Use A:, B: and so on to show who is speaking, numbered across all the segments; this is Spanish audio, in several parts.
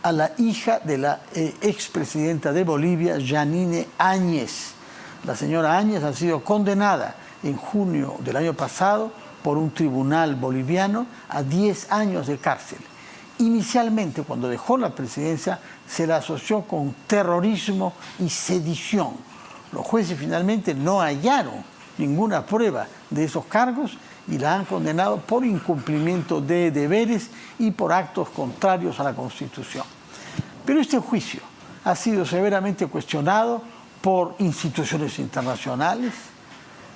A: a la hija de la expresidenta de Bolivia, Yanine Áñez. La señora Áñez ha sido condenada en junio del año pasado por un tribunal boliviano a 10 años de cárcel. Inicialmente, cuando dejó la presidencia, se la asoció con terrorismo y sedición. Los jueces finalmente no hallaron ninguna prueba de esos cargos y la han condenado por incumplimiento de deberes y por actos contrarios a la Constitución. Pero este juicio ha sido severamente cuestionado por instituciones internacionales,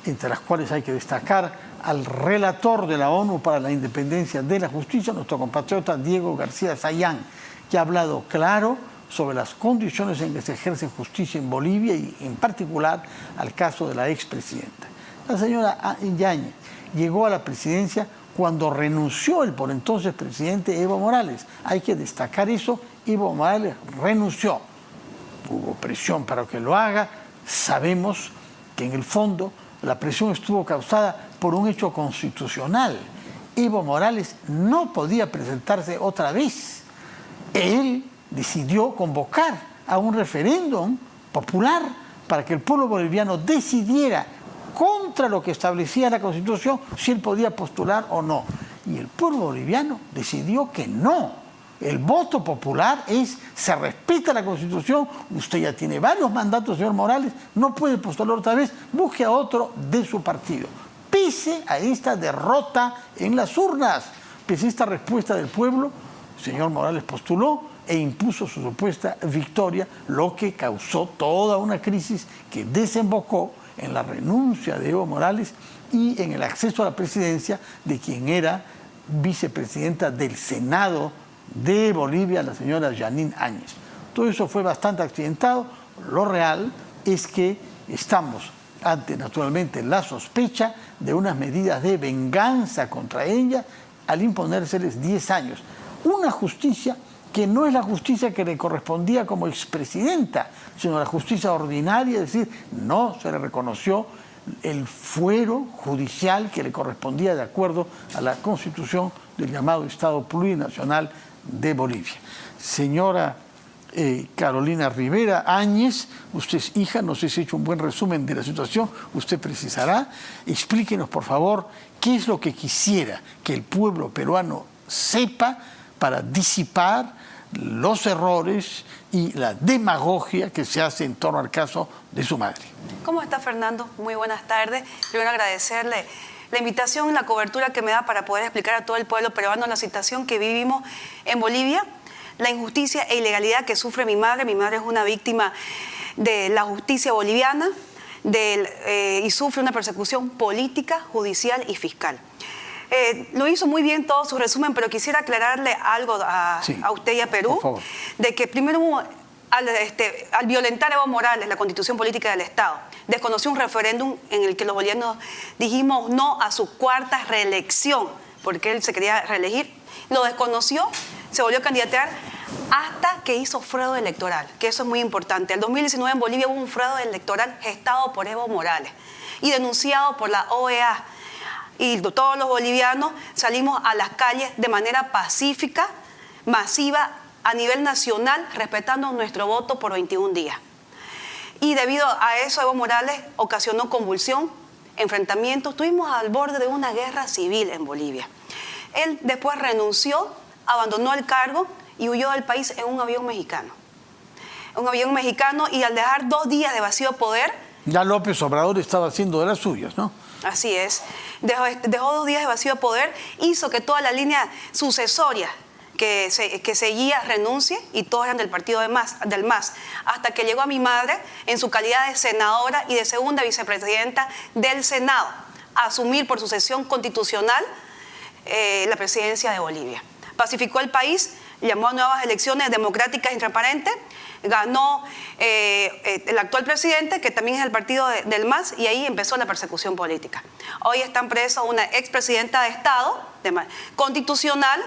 A: entre las cuales hay que destacar al relator de la ONU para la independencia de la justicia, nuestro compatriota Diego García Sayán, que ha hablado claro sobre las condiciones en que se ejerce justicia en Bolivia y en particular al caso de la expresidenta. La señora Yáñez llegó a la presidencia cuando renunció el por entonces presidente Evo Morales. Hay que destacar eso, Evo Morales renunció. Hubo presión para que lo haga. Sabemos que en el fondo la presión estuvo causada por un hecho constitucional. Evo Morales no podía presentarse otra vez. Él decidió convocar a un referéndum popular para que el pueblo boliviano decidiera contra lo que establecía la Constitución si él podía postular o no. Y el pueblo boliviano decidió que no. El voto popular se respeta la Constitución, usted ya tiene varios mandatos, señor Morales, no puede postular otra vez, busque a otro de su partido. Pese a esta derrota en las urnas, pese a esta respuesta del pueblo, el señor Morales postuló e impuso su supuesta victoria, lo que causó toda una crisis que desembocó en la renuncia de Evo Morales y en el acceso a la presidencia de quien era vicepresidenta del Senado de Bolivia, la señora Yanine Áñez. Todo eso fue bastante accidentado. Lo real es que estamos ante, naturalmente, la sospecha de unas medidas de venganza contra ella al imponérseles 10 años. Una justicia que no es la justicia que le correspondía como expresidenta, sino la justicia ordinaria, es decir, no se le reconoció el fuero judicial que le correspondía de acuerdo a la Constitución del llamado Estado Plurinacional de Bolivia. Señora Carolina Rivera Áñez, usted es hija, no sé si ha hecho un buen resumen de la situación, usted precisará. Explíquenos, por favor, qué es lo que quisiera que el pueblo peruano sepa para disipar los errores y la demagogia que se hace en torno al caso de su madre.
B: ¿Cómo está, Fernando? Muy buenas tardes. Primero agradecerle la invitación y la cobertura que me da para poder explicar a todo el pueblo peruano la situación que vivimos en Bolivia, la injusticia e ilegalidad que sufre mi madre. Mi madre es una víctima de la justicia boliviana y sufre una persecución política, judicial y fiscal. Lo hizo muy bien todo su resumen, pero quisiera aclararle algo a usted y a Perú, de que primero al violentar Evo Morales la Constitución Política del Estado, desconoció un referéndum en el que los bolivianos dijimos no a su cuarta reelección, porque él se quería reelegir, lo desconoció, se volvió a candidatear hasta que hizo fraude electoral, que eso es muy importante. En 2019 en Bolivia hubo un fraude electoral gestado por Evo Morales y denunciado por la OEA. Y todos los bolivianos salimos a las calles de manera pacífica, masiva, a nivel nacional, respetando nuestro voto por 21 días. Y debido a eso, Evo Morales ocasionó convulsión, enfrentamientos. Estuvimos al borde de una guerra civil en Bolivia. Él después renunció, abandonó el cargo y huyó del país en un avión mexicano. Y al dejar 2 días de vacío de poder...
A: Ya López Obrador estaba haciendo de las suyas, ¿no?
B: Así es. Dejó 2 días de vacío de poder, hizo que toda la línea sucesoria que seguía renuncie y todos eran del partido del MAS, hasta que llegó a mi madre en su calidad de senadora y de segunda vicepresidenta del Senado a asumir por sucesión constitucional la presidencia de Bolivia. Pacificó el país, llamó a nuevas elecciones democráticas y transparentes, ganó el actual presidente, que también es del partido del MAS, y ahí empezó la persecución política. Hoy están presos una expresidenta de Estado constitucional,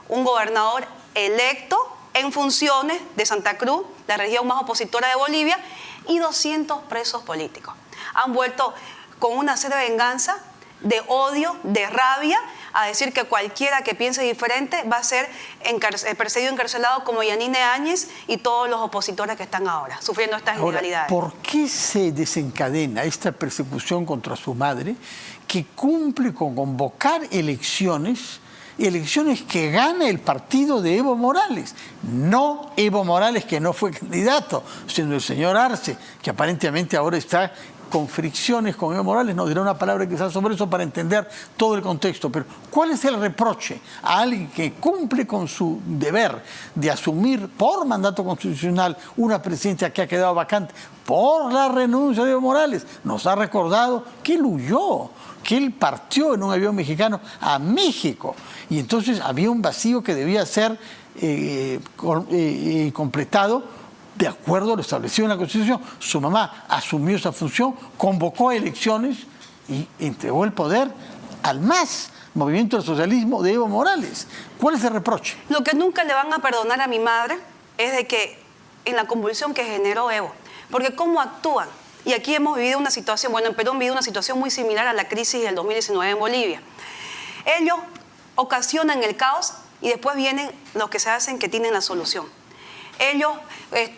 B: un gobernador electo en funciones de Santa Cruz, la región más opositora de Bolivia, y 200 presos políticos. Han vuelto con una sed de venganza, de odio, de rabia, a decir que cualquiera que piense diferente va a ser perseguido, encarcelado como Yanine Áñez y todos los opositores que están ahora sufriendo estas ilegalidades.
A: ¿Por qué se desencadena esta persecución contra su madre, que cumple con convocar elecciones que gana el partido de Evo Morales? No Evo Morales, que no fue candidato, sino el señor Arce, que aparentemente ahora está con fricciones con Evo Morales. No diré una palabra quizás sobre eso para entender todo el contexto, pero ¿cuál es el reproche a alguien que cumple con su deber de asumir por mandato constitucional una presidencia que ha quedado vacante por la renuncia de Evo Morales? Nos ha recordado que él huyó, que él partió en un avión mexicano a México, y entonces había un vacío que debía ser completado de acuerdo a lo establecido en la Constitución. Su mamá asumió esa función, convocó elecciones y entregó el poder al MAS, Movimiento del Socialismo de Evo Morales. ¿Cuál es el reproche?
B: Lo que nunca le van a perdonar a mi madre es de que en la convulsión que generó Evo, porque cómo actúan. Y aquí hemos vivido una situación, bueno, en Perú han vivido una situación muy similar a la crisis del 2019 en Bolivia. Ellos ocasionan el caos y después vienen los que se hacen que tienen la solución. Ellos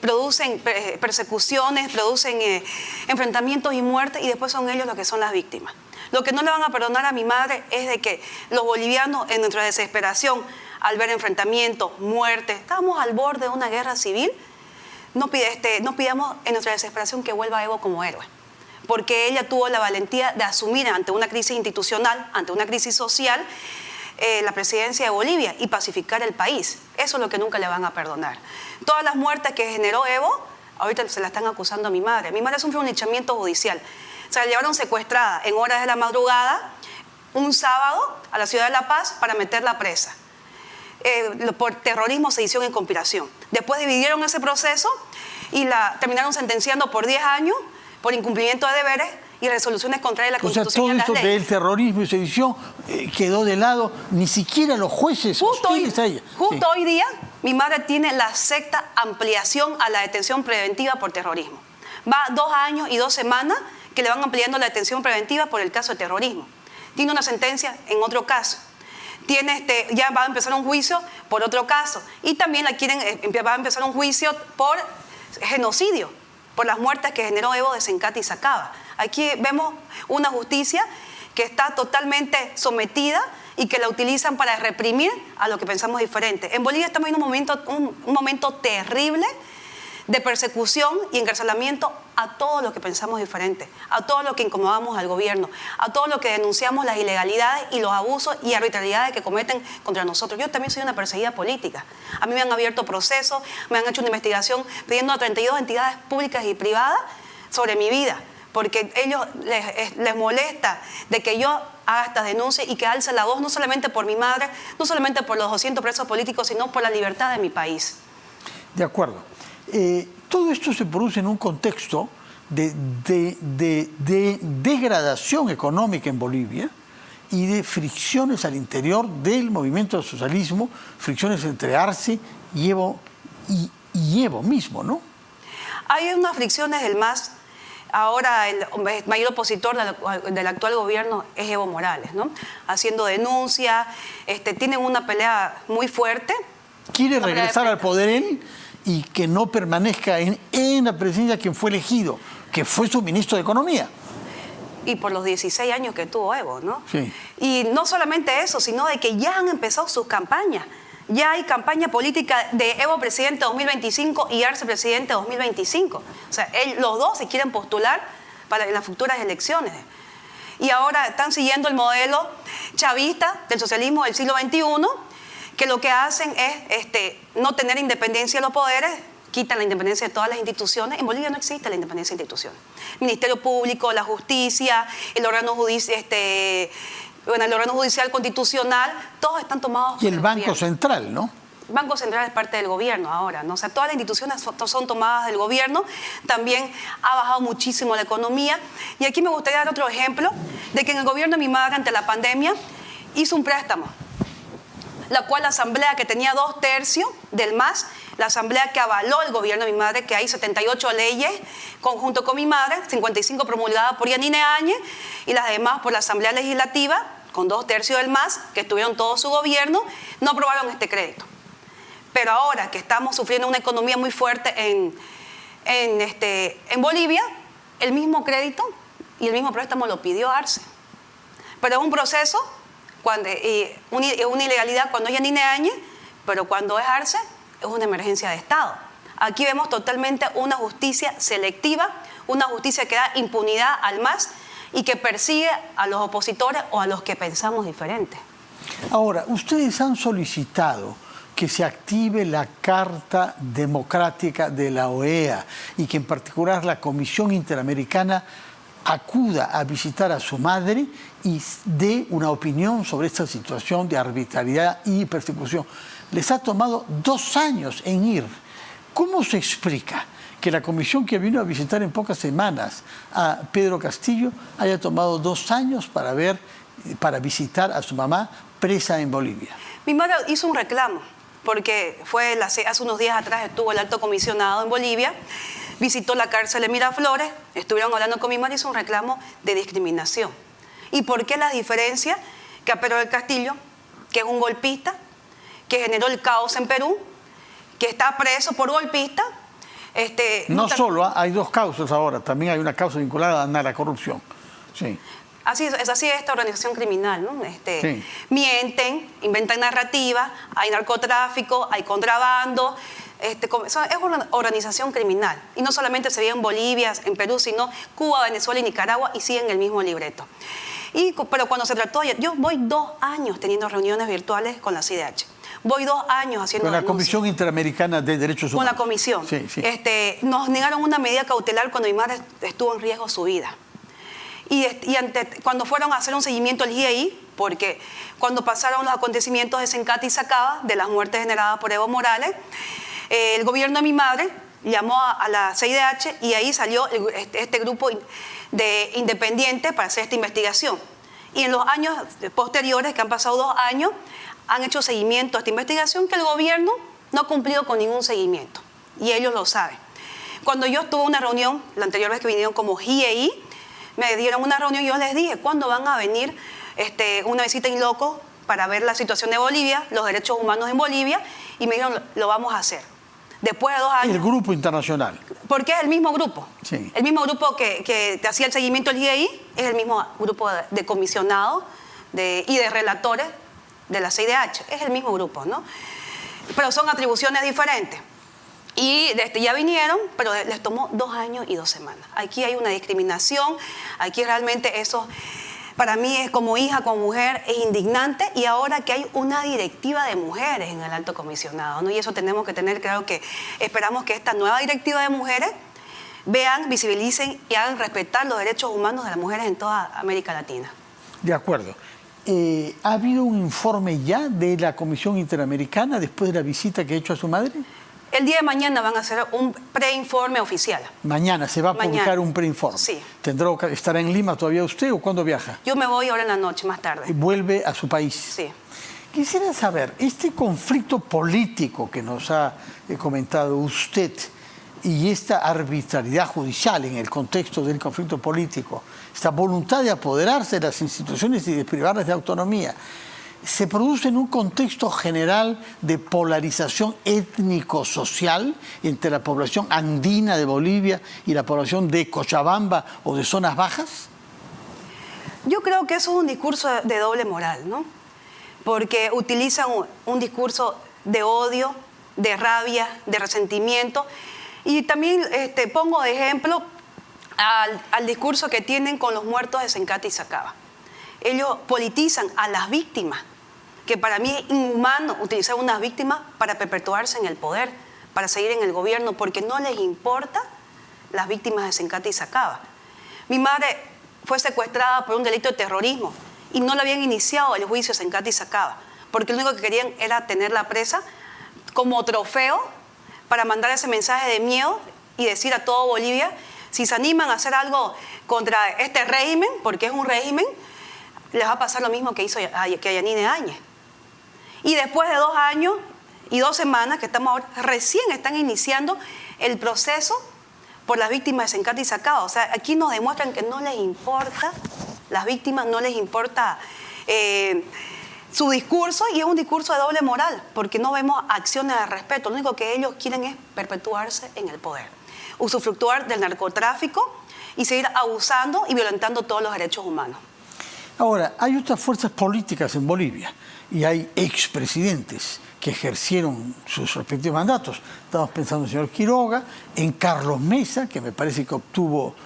B: producen persecuciones, producen enfrentamientos y muertes, y después son ellos los que son las víctimas. Lo que no le van a perdonar a mi madre es de que los bolivianos, en nuestra desesperación, al ver enfrentamientos, muertes, estábamos al borde de una guerra civil, no pidamos en nuestra desesperación que vuelva Evo como héroe, porque ella tuvo la valentía de asumir ante una crisis institucional, ante una crisis social, la presidencia de Bolivia y pacificar el país. Eso es lo que nunca le van a perdonar. Todas las muertes que generó Evo, ahorita se la están acusando a mi madre. Mi madre sufrió un linchamiento judicial. Se la llevaron secuestrada en horas de la madrugada, un sábado, a la ciudad de La Paz para meterla presa. Por terrorismo, sedición y conspiración. Después dividieron ese proceso y la terminaron sentenciando por 10 años por incumplimiento de deberes y resoluciones contrarias a la Constitución y a las leyes.
A: O sea, todo esto del terrorismo y sedición quedó de lado, ni siquiera los jueces hostiles a ella.
B: Justo hoy día, mi madre tiene la sexta ampliación a la detención preventiva por terrorismo. Va 2 años y 2 semanas que le van ampliando la detención preventiva por el caso de terrorismo. Tiene una sentencia en otro caso. Ya va a empezar un juicio por otro caso. Y también va a empezar un juicio por genocidio, por las muertes que generó Evo de Sencati y Sacaba. Aquí vemos una justicia que está totalmente sometida y que la utilizan para reprimir a lo que pensamos diferente. En Bolivia estamos en un momento terrible de persecución y encarcelamiento a todos los que pensamos diferente, a todos los que incomodamos al gobierno, a todos los que denunciamos las ilegalidades y los abusos y arbitrariedades que cometen contra nosotros. Yo también soy una perseguida política. A mí me han abierto procesos, me han hecho una investigación pidiendo a 32 entidades públicas y privadas sobre mi vida, porque a ellos les molesta de que yo haga estas denuncias y que alce la voz no solamente por mi madre, no solamente por los 200 presos políticos, sino por la libertad de mi país.
A: De acuerdo. Todo esto se produce en un contexto de degradación económica en Bolivia y de fricciones al interior del movimiento del socialismo, fricciones entre Arce y Evo mismo, ¿no?
B: Hay unas fricciones del MAS. Ahora el mayor opositor del actual gobierno es Evo Morales, ¿no? Haciendo denuncias, tienen una pelea muy fuerte.
A: ¿Quiere regresar al poder él y que no permanezca en la presidencia quien fue elegido, que fue su ministro de Economía?
B: Y por los 16 años que tuvo Evo, ¿no? Sí. Y no solamente eso, sino de que ya han empezado sus campañas. Ya hay campaña política de Evo presidente 2025 y Arce presidente 2025. O sea, los dos se quieren postular para las futuras elecciones. Y ahora están siguiendo el modelo chavista del socialismo del siglo XXI, que lo que hacen es no tener independencia de los poderes, quitan la independencia de todas las instituciones. En Bolivia no existe la independencia de instituciones. Ministerio Público, la justicia, el órgano judicial, el órgano judicial constitucional, todos están tomados
A: por el Banco Central, ¿no?
B: El Banco Central es parte del gobierno ahora, ¿no? O sea, todas las instituciones son tomadas del gobierno. También ha bajado muchísimo la economía. Y aquí me gustaría dar otro ejemplo de que en el gobierno de mi madre, ante la pandemia, hizo un préstamo, la cual la asamblea, que tenía 2/3 del MAS, la asamblea que avaló el gobierno de mi madre, que hay 78 leyes conjunto con mi madre, 55 promulgadas por Yanine Áñez y las demás por la Asamblea Legislativa, con 2/3 del MAS, que estuvieron todo su gobierno, no aprobaron este crédito. Pero ahora que estamos sufriendo una economía muy fuerte en Bolivia, el mismo crédito y el mismo préstamo lo pidió Arce. Pero es un proceso, una ilegalidad cuando es Yanine Áñez, pero cuando es Arce es una emergencia de Estado. Aquí vemos totalmente una justicia selectiva, una justicia que da impunidad al MAS y que persigue a los opositores o a los que pensamos diferente.
A: Ahora, ustedes han solicitado que se active la Carta Democrática de la OEA y que en particular la Comisión Interamericana acuda a visitar a su madre y dé una opinión sobre esta situación de arbitrariedad y persecución. Les ha tomado 2 años en ir. ¿Cómo se explica que la comisión que vino a visitar en pocas semanas a Pedro Castillo haya tomado 2 años para visitar a su mamá presa en Bolivia?
B: Mi madre hizo un reclamo, porque hace unos días atrás estuvo el alto comisionado en Bolivia, visitó la cárcel de Miraflores, estuvieron hablando con mi madre, hizo un reclamo de discriminación. ¿Y por qué la diferencia? Que a Pedro del Castillo, que es un golpista, que generó el caos en Perú, que está preso por golpista.
A: No solo, hay 2 causas ahora, también hay una causa vinculada a la corrupción. Sí.
B: Así es esta organización criminal, ¿no?
A: Sí.
B: Mienten, inventan narrativas, hay narcotráfico, hay contrabando. Es una organización criminal. Y no solamente se ve en Bolivia, en Perú, sino Cuba, Venezuela y Nicaragua, y siguen el mismo libreto. Pero cuando se trató, yo voy 2 años teniendo reuniones virtuales con la CIDH. Voy 2 años haciendo
A: con la Comisión Interamericana de Derechos Humanos.
B: Con la comisión.
A: Sí, sí.
B: Nos negaron una medida cautelar cuando mi madre estuvo en riesgo su vida. Cuando fueron a hacer un seguimiento al GIEI, porque cuando pasaron los acontecimientos de Sencati y Sacaba, de las muertes generadas por Evo Morales, el gobierno de mi madre llamó a la CIDH y ahí salió este grupo de independiente para hacer esta investigación. Y en los años posteriores, que han pasado 2 años, han hecho seguimiento a esta investigación que el gobierno no ha cumplido con ningún seguimiento. Y ellos lo saben. Cuando yo estuve en una reunión, la anterior vez que vinieron como GIEI, me dieron una reunión y yo les dije, ¿cuándo van a venir una visita in loco para ver la situación de Bolivia, los derechos humanos en Bolivia? Y me dijeron, lo vamos a hacer. Después de 2 años.
A: El grupo internacional.
B: Porque es el mismo grupo.
A: Sí.
B: El mismo grupo que te hacía el seguimiento del GIEI es el mismo grupo de comisionados y de relatores de la CIDH. Es el mismo grupo, ¿no? Pero son atribuciones diferentes. Y ya vinieron, pero les tomó 2 años y 2 semanas. Aquí hay una discriminación, aquí realmente eso, para mí es como hija, como mujer, es indignante. Y ahora que hay una directiva de mujeres en el alto comisionado, ¿no? Y eso tenemos que tener claro, que esperamos que esta nueva directiva de mujeres vean, visibilicen y hagan respetar los derechos humanos de las mujeres en toda América Latina.
A: De acuerdo. ¿Ha habido un informe ya de la Comisión Interamericana después de la visita que ha hecho a su madre?
B: El día de mañana van a hacer un preinforme oficial.
A: Mañana se va a publicar un preinforme.
B: Sí.
A: ¿Estará en Lima todavía usted o cuándo viaja?
B: Yo me voy ahora en la noche, más tarde.
A: ¿Y vuelve a su país?
B: Sí.
A: Quisiera saber, este conflicto político que nos ha comentado usted y esta arbitrariedad judicial en el contexto del conflicto político, esta voluntad de apoderarse de las instituciones y de privarlas de autonomía, se produce en un contexto general de polarización étnico-social entre la población andina de Bolivia y la población de Cochabamba o de zonas bajas?
B: Yo creo que eso es un discurso de doble moral, ¿no? Porque utilizan un discurso de odio, de rabia, de resentimiento. Y también pongo de ejemplo al discurso que tienen con los muertos de Sencati y Sacaba. Ellos politizan a las víctimas, que para mí es inhumano utilizar unas víctimas para perpetuarse en el poder, para seguir en el gobierno, porque no les importa las víctimas de Sencati y Sacaba. Mi madre fue secuestrada por un delito de terrorismo y no le habían iniciado el juicio de Sencati y Sacaba, porque lo único que querían era tenerla presa como trofeo para mandar ese mensaje de miedo y decir a todo Bolivia, si se animan a hacer algo contra este régimen, porque es un régimen, les va a pasar lo mismo que hizo que a Yanine Áñez. Y después de 2 años y 2 semanas que estamos ahora, recién están iniciando el proceso por las víctimas de Sencati y Sacaba. O sea, aquí nos demuestran que no les importa las víctimas, no les importa su discurso, y es un discurso de doble moral, porque no vemos acciones de respeto. Lo único que ellos quieren es perpetuarse en el poder, usufructuar del narcotráfico y seguir abusando y violentando todos los derechos humanos.
A: Ahora, hay otras fuerzas políticas en Bolivia y hay expresidentes que ejercieron sus respectivos mandatos. Estamos pensando en el señor Quiroga, en Carlos Mesa, que me parece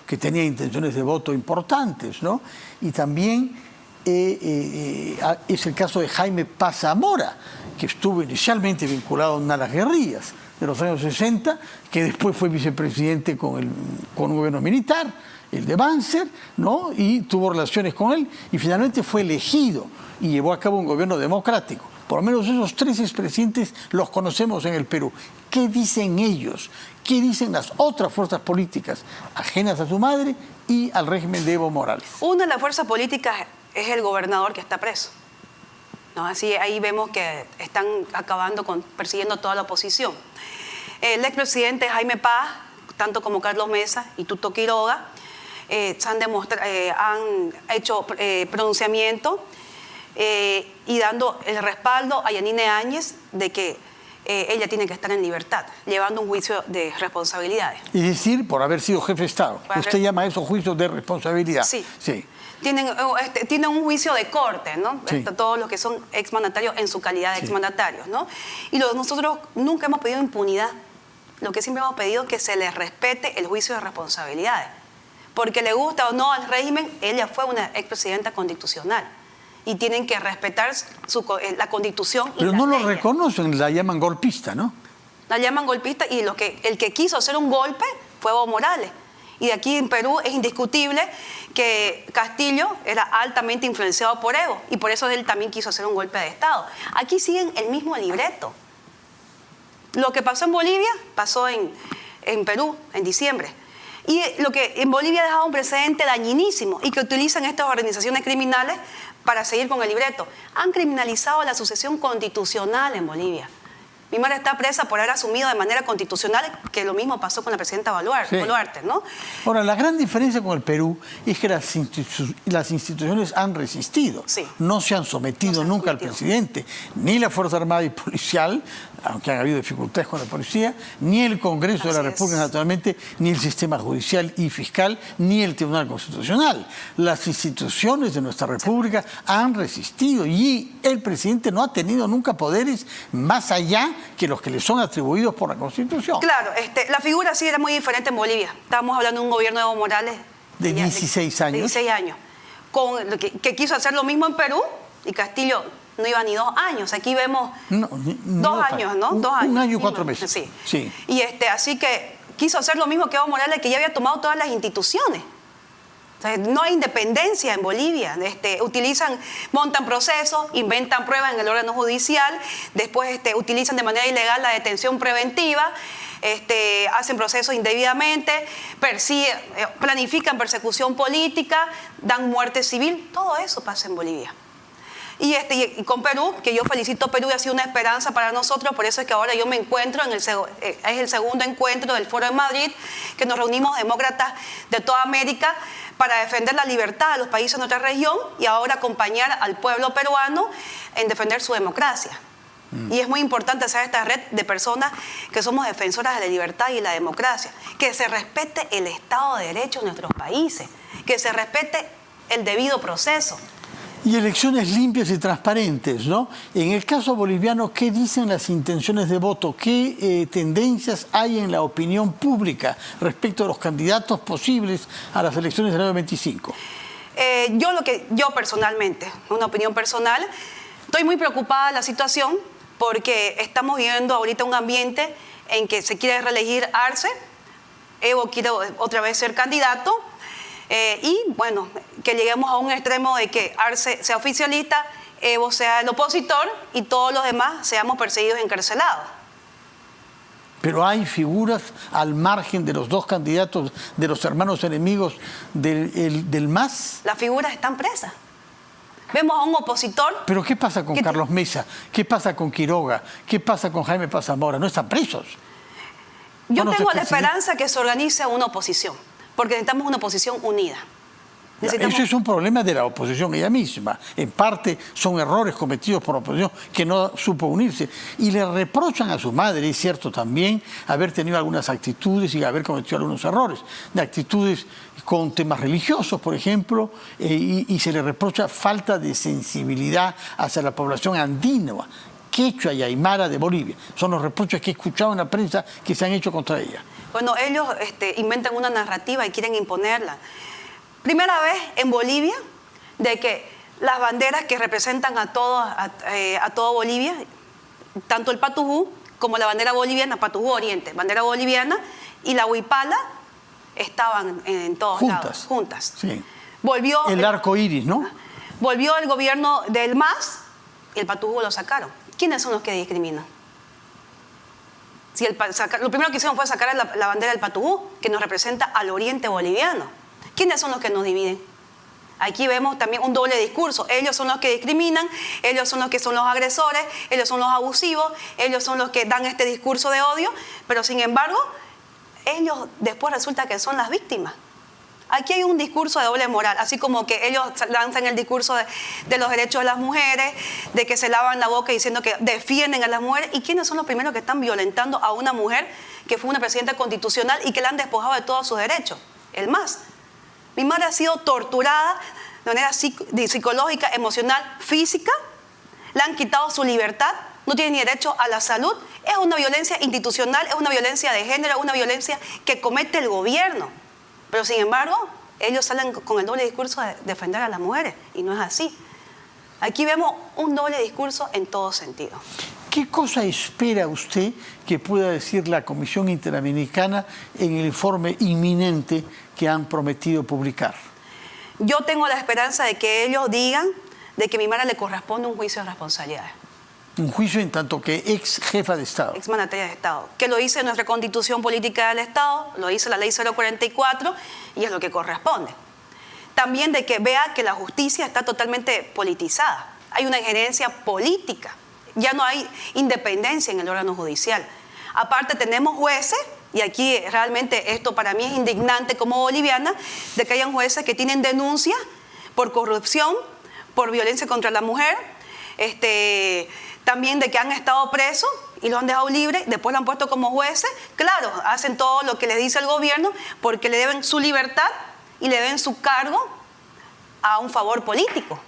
A: que tenía intenciones de voto importantes, ¿no? Y también es el caso de Jaime Paz Zamora, que estuvo inicialmente vinculado a las guerrillas de los años 60, que después fue vicepresidente con un gobierno militar, el de Banzer, ¿no? Y tuvo relaciones con él y finalmente fue elegido y llevó a cabo un gobierno democrático. Por lo menos esos 3 expresidentes los conocemos en el Perú. ¿Qué dicen ellos? ¿Qué dicen las otras fuerzas políticas ajenas a su madre y al régimen de Evo Morales?
B: Una de las fuerzas políticas es el gobernador, que está preso, ¿no? Así ahí vemos que están persiguiendo toda la oposición. El expresidente Jaime Paz, tanto como Carlos Mesa y Tuto Quiroga, han hecho pronunciamiento y dando el respaldo a Yanine Áñez de que ella tiene que estar en libertad, llevando un juicio de responsabilidades.
A: Es decir, por haber sido jefe de Estado. ¿Usted llama eso juicio de responsabilidad?
B: Sí.
A: Sí.
B: Tienen un juicio de corte, ¿no? Sí. Todos los que son exmandatarios en su calidad de exmandatarios, ¿no? Y nosotros nunca hemos pedido impunidad. Lo que siempre hemos pedido es que se les respete el juicio de responsabilidades. Porque le gusta o no al régimen, ella fue una expresidenta constitucional. Y tienen que respetar la Constitución.
A: Pero no
B: lo
A: reconocen, la llaman golpista, ¿no?
B: La llaman golpista y el que quiso hacer un golpe fue Evo Morales. Y de aquí en Perú es indiscutible que Castillo era altamente influenciado por Evo. Y por eso él también quiso hacer un golpe de Estado. Aquí siguen el mismo libreto. Lo que pasó en Bolivia pasó en Perú en diciembre. Y lo que en Bolivia ha dejado un precedente dañinísimo y que utilizan estas organizaciones criminales para seguir con el libreto. Han criminalizado la sucesión constitucional en Bolivia. Mi madre está presa por haber asumido de manera constitucional, que lo mismo pasó con la presidenta Boluarte, ¿no?
A: Ahora, la gran diferencia con el Perú es que las instituciones han resistido.
B: Sí.
A: No se han sometido nunca al presidente, ni la Fuerza Armada y Policial, aunque han habido dificultades con la policía, ni el Congreso de la República, naturalmente, ni el sistema judicial y fiscal, ni el Tribunal Constitucional. Las instituciones de nuestra República han resistido y el presidente no ha tenido nunca poderes más allá que los que le son atribuidos por la Constitución.
B: Claro, la figura sí era muy diferente en Bolivia. Estábamos hablando de un gobierno de Evo Morales
A: de 16 años.
B: De 16 años. Que quiso hacer lo mismo en Perú y Castillo no iba ni 2 años. Aquí vemos 2 años, ¿no? 2 años.
A: 1 año y 4 meses.
B: Sí.
A: Sí.
B: Y así que quiso hacer lo mismo que Evo Morales, que ya había tomado todas las instituciones. O sea, no hay independencia en Bolivia. Montan procesos, inventan pruebas en el órgano judicial, después utilizan de manera ilegal la detención preventiva, hacen procesos indebidamente, planifican persecución política, dan muerte civil. Todo eso pasa en Bolivia. Y con Perú, que yo felicito a Perú y ha sido una esperanza para nosotros, por eso es que ahora yo me encuentro es el segundo encuentro del Foro de Madrid, que nos reunimos demócratas de toda América para defender la libertad de los países de nuestra región y ahora acompañar al pueblo peruano en defender su democracia. Y es muy importante hacer esta red de personas que somos defensoras de la libertad y la democracia, que se respete el Estado de Derecho en nuestros países, que se respete el debido proceso.
A: Y elecciones limpias y transparentes, ¿no? En el caso boliviano, ¿qué dicen las intenciones de voto? ¿Qué tendencias hay en la opinión pública respecto a los candidatos posibles a las elecciones del año 25?
B: Yo personalmente, una opinión personal, estoy muy preocupada de la situación porque estamos viviendo ahorita un ambiente en que se quiere reelegir Arce, Evo quiere otra vez ser candidato, y bueno, que lleguemos a un extremo de que Arce sea oficialista, Evo sea el opositor y todos los demás seamos perseguidos y encarcelados.
A: Pero hay figuras al margen de los 2 candidatos, de los hermanos enemigos del MAS.
B: Las figuras están presas. Vemos a un opositor...
A: ¿Pero qué pasa con Carlos Mesa? ¿Qué pasa con Quiroga? ¿Qué pasa con Jaime Paz Zamora? ¿No están presos?
B: Yo tengo la esperanza que se organice una oposición, porque necesitamos una oposición unida.
A: Eso es un problema de la oposición ella misma. En parte son errores cometidos por la oposición que no supo unirse. Y le reprochan a su madre, es cierto también, haber tenido algunas actitudes y haber cometido algunos errores. De actitudes con temas religiosos, por ejemplo, y se le reprocha falta de sensibilidad hacia la población andina, quechua y aymara de Bolivia. Son los reproches que he escuchado en la prensa que se han hecho contra ella.
B: Bueno, ellos inventan una narrativa y quieren imponerla. Primera vez en Bolivia de que las banderas que representan a todo Bolivia, tanto el Patujú como la bandera boliviana, Patujú Oriente, bandera boliviana y la huipala estaban en todos lados, juntas.
A: Sí.
B: Volvió
A: el arco iris, ¿no?
B: Volvió el gobierno del MAS y el Patujú lo sacaron. ¿Quiénes son los que discriminan? Si lo primero que hicieron fue sacar la bandera del Patujú, que nos representa al oriente boliviano. ¿Quiénes son los que nos dividen? Aquí vemos también un doble discurso. Ellos son los que discriminan, ellos son los que son los agresores, ellos son los abusivos, ellos son los que dan este discurso de odio, pero sin embargo, ellos después resulta que son las víctimas. Aquí hay un discurso de doble moral, así como que ellos lanzan el discurso de los derechos de las mujeres, de que se lavan la boca diciendo que defienden a las mujeres. ¿Y quiénes son los primeros que están violentando a una mujer que fue una presidenta constitucional y que la han despojado de todos sus derechos? El MAS. Mi madre ha sido torturada de manera psicológica, emocional, física. Le han quitado su libertad. No tiene ni derecho a la salud. Es una violencia institucional, es una violencia de género, es una violencia que comete el gobierno. Pero sin embargo, ellos salen con el doble discurso de defender a las mujeres. Y no es así. Aquí vemos un doble discurso en todo sentido.
A: ¿Qué cosa espera usted que pueda decir la Comisión Interamericana en el informe inminente que han prometido publicar?
B: Yo tengo la esperanza de que ellos digan de que a mi madre le corresponde un juicio de responsabilidades.
A: Un juicio en tanto que ex jefa de Estado.
B: Ex mandataria de Estado. Que lo dice nuestra Constitución Política del Estado, lo dice la Ley 044 y es lo que corresponde. También de que vea que la justicia está totalmente politizada. Hay una injerencia política. Ya no hay independencia en el órgano judicial. Aparte tenemos jueces, y aquí realmente esto para mí es indignante como boliviana, de que hayan jueces que tienen denuncias por corrupción, por violencia contra la mujer, también de que han estado presos y los han dejado libres, después lo han puesto como jueces. Claro, hacen todo lo que les dice el gobierno porque le deben su libertad y le deben su cargo a un favor político.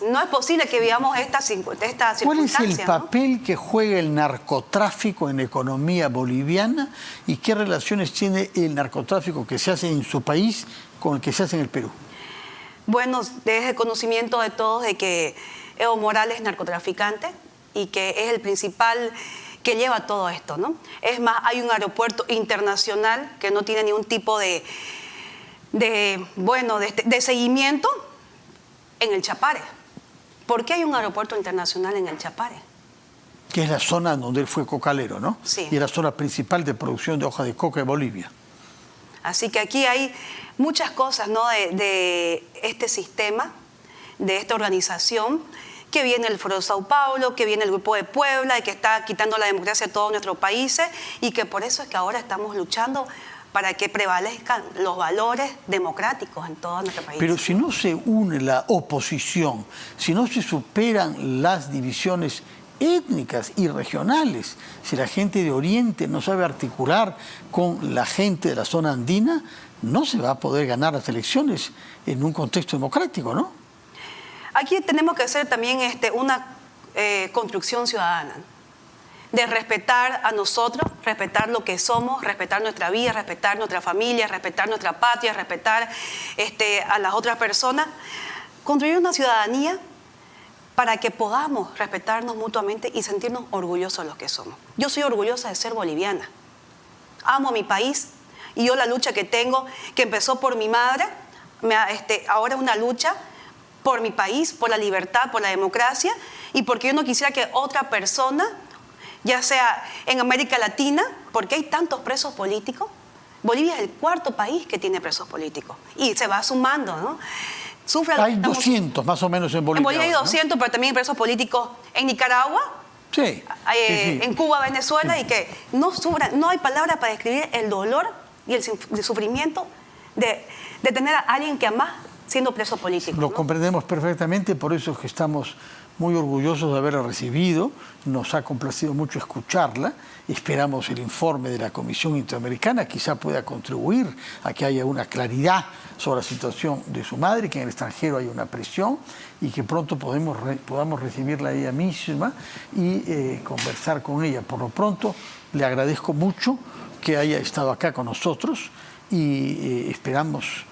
B: No es posible que vivamos esta circunstancia.
A: ¿Cuál es el papel que juega el narcotráfico en la economía boliviana y qué relaciones tiene el narcotráfico que se hace en su país con el que se hace en el Perú?
B: Bueno, es el conocimiento de todos de que Evo Morales es narcotraficante y que es el principal que lleva todo esto, ¿no? Es más, hay un aeropuerto internacional que no tiene ningún tipo de seguimiento en el Chapare. ¿Por qué hay un aeropuerto internacional en el Chapare?
A: Que es la zona donde él fue cocalero, ¿no?
B: Sí.
A: Y es la zona principal de producción de hoja de coca de Bolivia.
B: Así que aquí hay muchas cosas, ¿no? de este sistema, de esta organización, que viene el Foro de Sao Paulo, que viene el Grupo de Puebla, y que está quitando la democracia a todos nuestros países, y que por eso es que ahora estamos luchando para que prevalezcan los valores democráticos en todo nuestro país.
A: Pero si no se une la oposición, si no se superan las divisiones étnicas y regionales, si la gente de Oriente no sabe articular con la gente de la zona andina, no se va a poder ganar las elecciones en un contexto democrático, ¿no?
B: Aquí tenemos que hacer también una construcción ciudadana, de respetar a nosotros, respetar lo que somos, respetar nuestra vida, respetar nuestra familia, respetar nuestra patria, respetar a las otras personas. Construir una ciudadanía para que podamos respetarnos mutuamente y sentirnos orgullosos de lo que somos. Yo soy orgullosa de ser boliviana. Amo a mi país y yo la lucha que tengo, que empezó por mi madre, ahora es una lucha por mi país, por la libertad, por la democracia y porque yo no quisiera que otra persona, ya sea en América Latina, porque hay tantos presos políticos. Bolivia es el cuarto país que tiene presos políticos y se va sumando, ¿no?
A: Hay 200 más o menos en Bolivia.
B: En Bolivia hay 200, ¿no? Pero también hay presos políticos en Nicaragua,
A: sí,
B: en Cuba, Venezuela, y que no hay palabra para describir el dolor y el sufrimiento de tener a alguien que amás siendo preso político.
A: Lo
B: ¿no?
A: comprendemos perfectamente, por eso es que estamos muy orgullosos de haberla recibido. Nos ha complacido mucho escucharla. Esperamos el informe de la Comisión Interamericana, quizá pueda contribuir a que haya una claridad sobre la situación de su madre, que en el extranjero hay una presión y que pronto podamos recibirla a ella misma y conversar con ella. Por lo pronto, le agradezco mucho que haya estado acá con nosotros y esperamos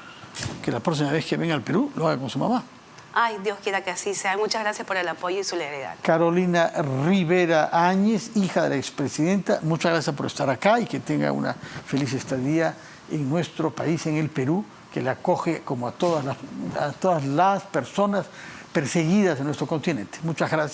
A: que la próxima vez que venga al Perú lo haga con su mamá.
B: Ay, Dios quiera que así sea. Muchas gracias por el apoyo y su solidaridad.
A: Carolina Rivera Áñez, hija de la expresidenta, muchas gracias por estar acá y que tenga una feliz estadía en nuestro país, en el Perú, que la acoge como a todas las personas perseguidas en nuestro continente. Muchas gracias.